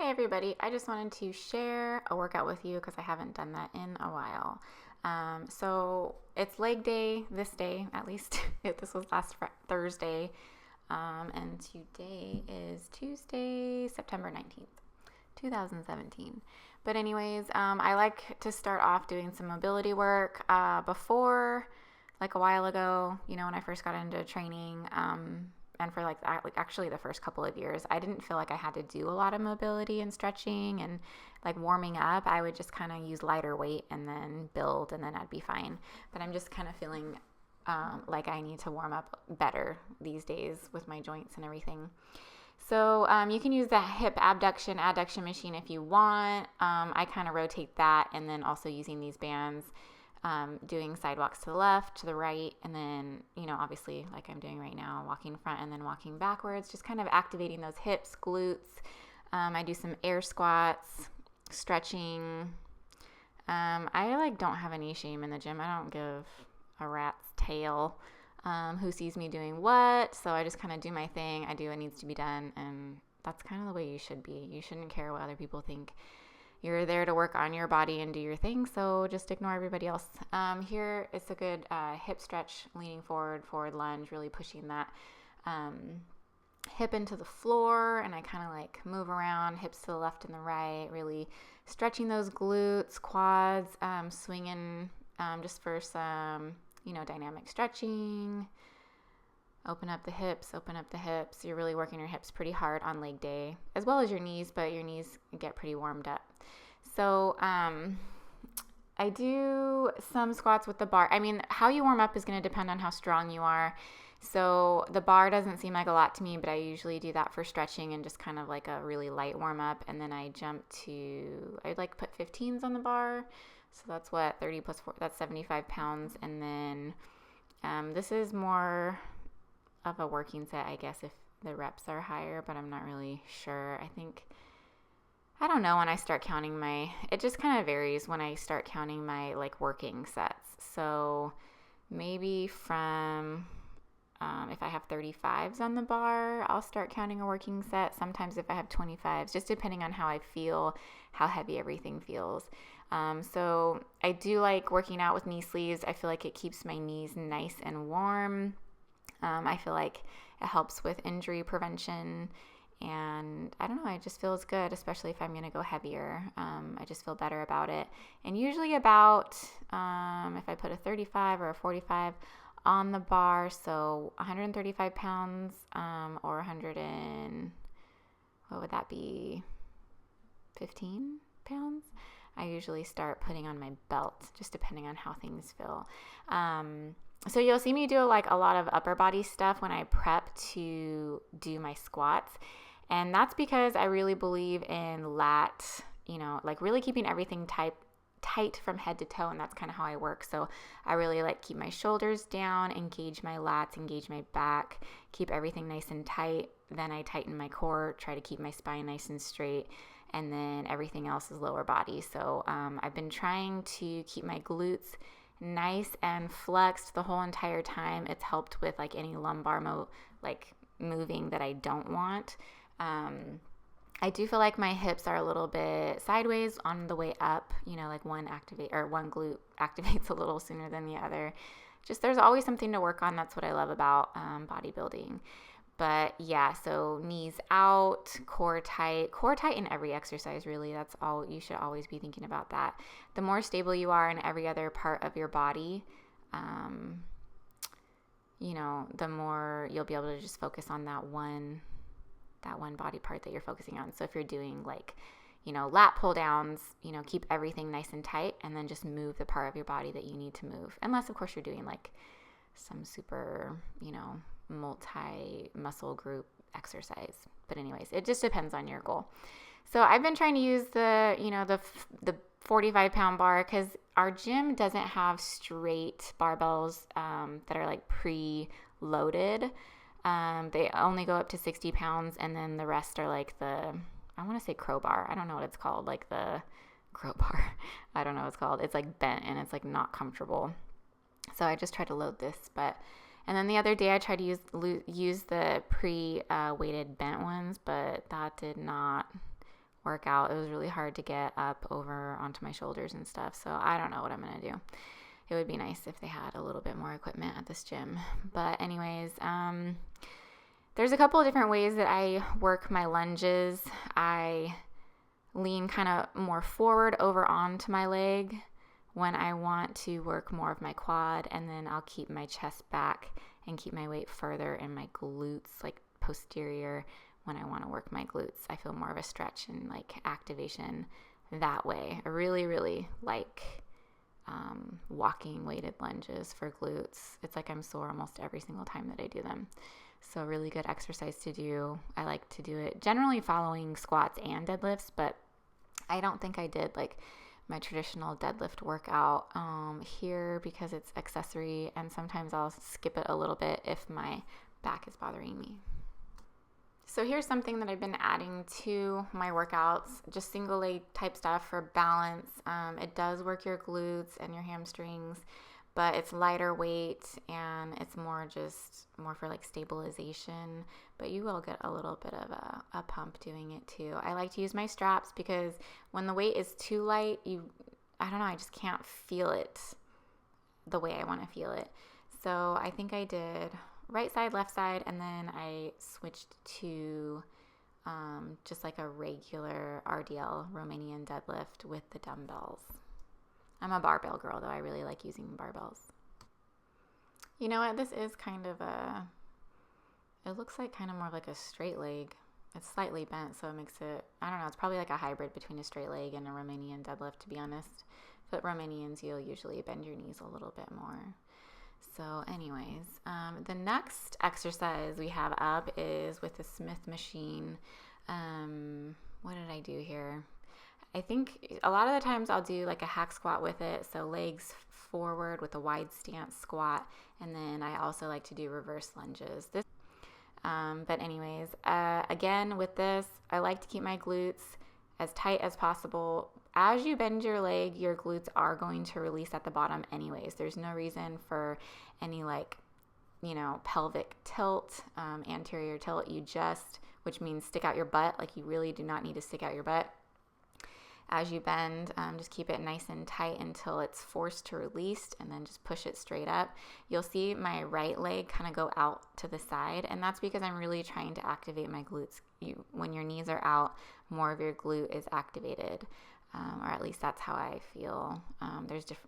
Hey everybody, I just wanted to share a workout with you because I haven't done that in a while. So it's leg day this day, at least. This was last Thursday, and today is Tuesday, September 19th, 2017. But anyways, I like to start off doing some mobility work. Before, like a while ago, when I first got into training, and for like actually the first couple of years, I didn't feel like I had to do a lot of mobility and stretching and like warming up. I would just kind of use lighter weight and then build, and then I'd be fine. But I'm just kind of feeling like I need to warm up better these days with my joints and everything. So you can use the hip adduction machine if you want. I kind of rotate that, and then also using these bands, doing sidewalks to the left, to the right, and then, obviously like I'm doing right now, walking front and then walking backwards, just kind of activating those hips, glutes. I do some air squats, stretching. I don't have any shame in the gym. I don't give a rat's tail who sees me doing what. So I just kind of do my thing. I do what needs to be done, and that's kind of the way you should be. You shouldn't care what other people think. You're there to work on your body and do your thing, so just ignore everybody else. Here it's a good hip stretch, leaning forward, forward lunge, really pushing that hip into the floor, and I kind of like move around, hips to the left and the right, really stretching those glutes, quads, swinging just for some, dynamic stretching. Open up the hips. You're really working your hips pretty hard on leg day, as well as your knees, but your knees get pretty warmed up. So I do some squats with the bar. I mean, how you warm up is going to depend on how strong you are. So the bar doesn't seem like a lot to me, but I usually do that for stretching and just kind of like a really light warm up. And then I jump to, I'd like put 15s on the bar. So that's what, 30 plus 4, that's 75 pounds. And then this is more of a working set, I guess, if the reps are higher, but I'm not really sure. I don't know when I start counting it just kind of varies when I start counting my like working sets. So maybe from, if I have 35s on the bar, I'll start counting a working set. Sometimes if I have 25s, just depending on how I feel, how heavy everything feels. So I do like working out with knee sleeves. I feel like it keeps my knees nice and warm. I feel like it helps with injury prevention, and I don't know, it just feels good, especially if I'm going to go heavier. I just feel better about it. And usually about, if I put a 35 or a 45 on the bar, so 135 pounds, or 100 and, what would that be, 15 pounds? I usually start putting on my belt, just depending on how things feel. So you'll see me do like a lot of upper body stuff when I prep to do my squats. And that's because I really believe in lat, like really keeping everything tight from head to toe. And that's kind of how I work. So I really like keep my shoulders down, engage my lats, engage my back, keep everything nice and tight. Then I tighten my core, try to keep my spine nice and straight. And then everything else is lower body. So I've been trying to keep my glutes nice and flexed the whole entire time. It's helped with like any lumbar moving that I don't want. I do feel like my hips are a little bit sideways on the way up, like one glute activates a little sooner than the other. Just there's always something to work on. That's what I love about bodybuilding. But yeah, so knees out, core tight in every exercise, really. That's all. You should always be thinking about that. The more stable you are in every other part of your body, the more you'll be able to just focus on that one body part that you're focusing on. So if you're doing like, lat pull downs, keep everything nice and tight, and then just move the part of your body that you need to move. Unless, of course, you're doing like some super, multi-muscle group exercise. But anyways, it just depends on your goal. So I've been trying to use the 45-pound bar because our gym doesn't have straight barbells that are like pre-loaded. They only go up to 60 pounds, and then the rest are like I want to say crowbar. I don't know what it's called, like the crowbar. I don't know what it's called. It's like bent, and it's like not comfortable. So I just tried to load this, and then the other day I tried to use the pre-weighted bent ones, but that did not workout. It was really hard to get up over onto my shoulders and stuff. So I don't know what I'm going to do. It would be nice if they had a little bit more equipment at this gym. But anyways, there's a couple of different ways that I work my lunges. I lean kind of more forward over onto my leg when I want to work more of my quad, and then I'll keep my chest back and keep my weight further in my glutes, like posterior, when I want to work my glutes. I feel more of a stretch and like activation that way. I really, really like walking weighted lunges for glutes. It's like I'm sore almost every single time that I do them. So really good exercise to do. I like to do it generally following squats and deadlifts, but I don't think I did like my traditional deadlift workout here because it's accessory, and sometimes I'll skip it a little bit if my back is bothering me. So here's something that I've been adding to my workouts, just single leg type stuff for balance. It does work your glutes and your hamstrings, but it's lighter weight and it's more for like stabilization, but you will get a little bit of a pump doing it too. I like to use my straps because when the weight is too light, I don't know, I just can't feel it the way I want to feel it. So I think I did right side, left side, and then I switched to just like a regular RDL Romanian deadlift with the dumbbells. I'm a barbell girl, though. I really like using barbells. You know what? This is kind of it looks like kind of more like a straight leg. It's slightly bent, so it makes it, I don't know, it's probably like a hybrid between a straight leg and a Romanian deadlift, to be honest. But Romanians, you'll usually bend your knees a little bit more. So anyways, the next exercise we have up is with the Smith machine. What did I do here? I think a lot of the times I'll do like a hack squat with it. So legs forward with a wide stance squat. And then I also like to do reverse lunges. But anyways, again, with this, I like to keep my glutes as tight as possible. As you bend your leg, your glutes are going to release at the bottom anyways. There's no reason for any pelvic tilt, anterior tilt. Which means stick out your butt. Like you really do not need to stick out your butt. As you bend, just keep it nice and tight until it's forced to release, and then just push it straight up. You'll see my right leg kind of go out to the side, and that's because I'm really trying to activate my glutes. When your knees are out, more of your glute is activated, or at least that's how I feel.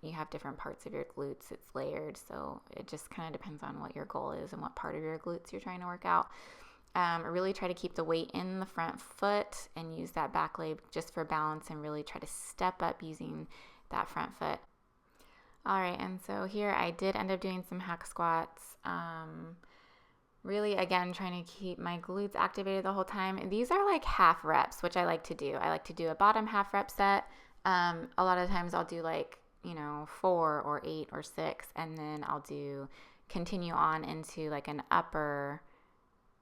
You have different parts of your glutes. It's layered, so it just kind of depends on what your goal is and what part of your glutes you're trying to work out. I really try to keep the weight in the front foot and use that back leg just for balance, and really try to step up using that front foot. All right, and so here I did end up doing some hack squats. Really, again, trying to keep my glutes activated the whole time. And these are like half reps, which I like to do. I like to do a bottom half rep set. A lot of times I'll do 4 or 8 or 6, and then I'll continue on into like an upper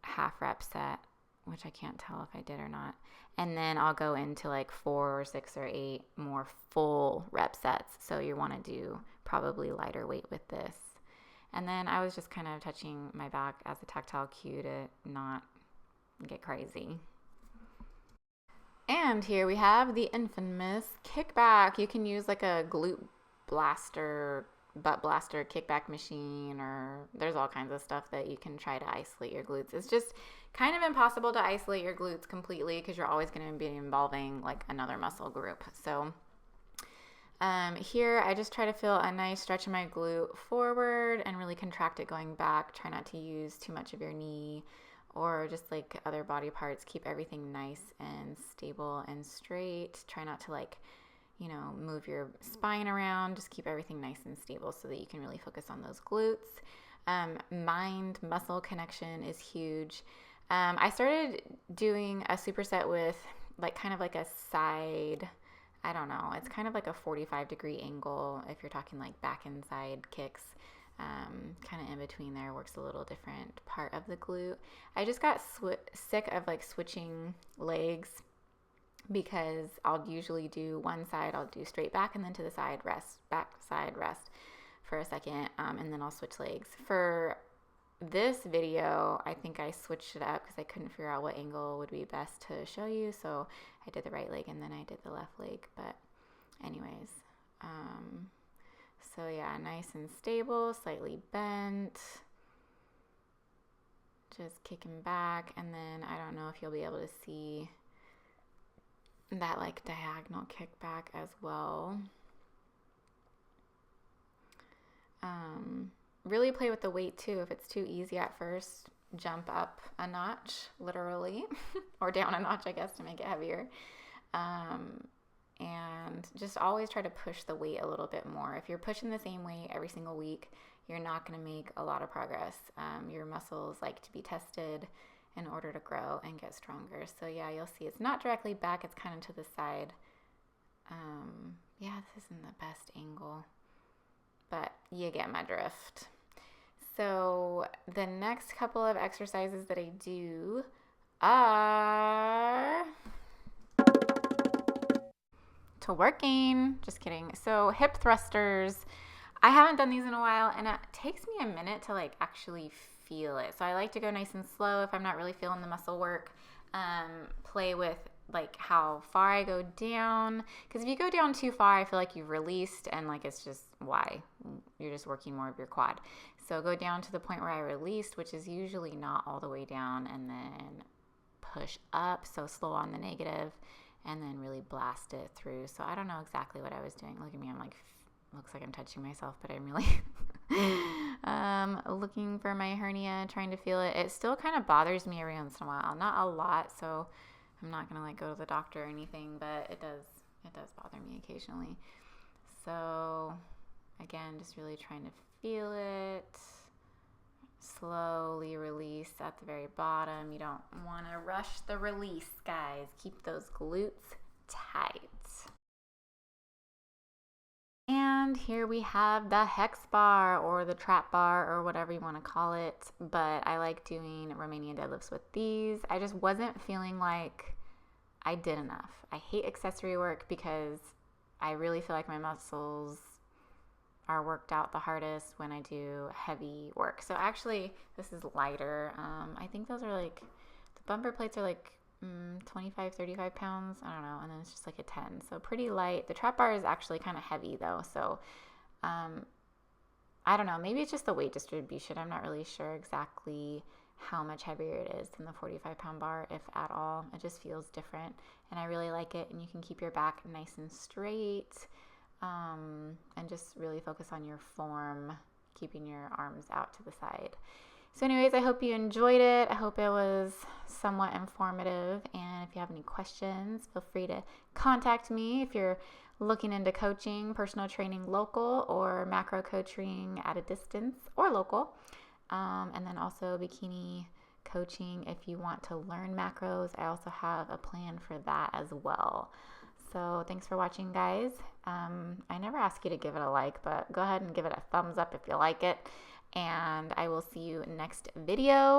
half rep set, which I can't tell if I did or not. And then I'll go into like 4 or 6 or 8 more full rep sets. So you want to do probably lighter weight with this. And then I was just kind of touching my back as a tactile cue to not get crazy. And here we have the infamous kickback. You can use like a glute blaster, butt blaster kickback machine, or there's all kinds of stuff that you can try to isolate your glutes. It's just kind of impossible to isolate your glutes completely because you're always going to be involving like another muscle group. So here I just try to feel a nice stretch in my glute forward and really contract it going back. Try not to use too much of your knee or just like other body parts. Keep everything nice and stable and straight. Try not to move your spine around. Just keep everything nice and stable so that you can really focus on those glutes. Mind-muscle connection is huge. I started doing a superset with kind of like a side, I don't know, it's kind of like a 45-degree angle if you're talking like back and side kicks. Kind of in between there, works a little different part of the glute. I just got sick of switching legs, because I'll usually do one side, I'll do straight back and then to the side, rest, back, side, rest for a second, and then I'll switch legs. For this video, I think I switched it up because I couldn't figure out what angle would be best to show you. So I did the right leg and then I did the left leg. But anyways, so yeah, nice and stable, slightly bent. Just kicking back, and then I don't know if you'll be able to see that like diagonal kickback as well. Really play with the weight too. If it's too easy at first, jump up a notch, literally, or down a notch, I guess, to make it heavier. And just always try to push the weight a little bit more. If you're pushing the same weight every single week, you're not going to make a lot of progress. Your muscles like to be tested in order to grow and get stronger. So yeah, you'll see it's not directly back, it's kind of to the side. Yeah, this isn't the best angle, but you get my drift. So the next couple of exercises that I do are to working. Just kidding. So hip thrusters. I haven't done these in a while, and it takes me a minute to like actually feel it. So I like to go nice and slow if I'm not really feeling the muscle work. Play with like how far I go down, because if you go down too far, I feel like you've released, and like it's just why you're just working more of your quad. So go down to the point where I released, which is usually not all the way down, and then push up, so slow on the negative, and then really blast it through. So I don't know exactly what I was doing. Look at me, I'm like, looks like I'm touching myself, but I'm really looking for my hernia, trying to feel it. It still kind of bothers me every once in a while, not a lot, so I'm not gonna like go to the doctor or anything, but it does bother me occasionally. So again, just really trying to feel it. Slowly release at the very bottom. You don't want to rush the release, guys. Keep those glutes tight. And here we have the hex bar or the trap bar or whatever you want to call it. But I like doing Romanian deadlifts with these. I just wasn't feeling like I did enough. I hate accessory work because I really feel like my muscles are worked out the hardest when I do heavy work. So actually, this is lighter. I think those are like, the bumper plates are like 25, 35 pounds. I don't know. And then it's just like a 10. So pretty light. The trap bar is actually kind of heavy though. So I don't know. Maybe it's just the weight distribution. I'm not really sure exactly how much heavier it is than the 45-pound bar, if at all. It just feels different. And I really like it. And you can keep your back nice and straight. And just really focus on your form, keeping your arms out to the side. So anyways, I hope you enjoyed it. I hope it was somewhat informative. And if you have any questions, feel free to contact me if you're looking into coaching, personal training local, or macro coaching at a distance or local. And then also bikini coaching if you want to learn macros. I also have a plan for that as well. So thanks for watching, guys. I never ask you to give it a like, but go ahead and give it a thumbs up if you like it. And I will see you next video.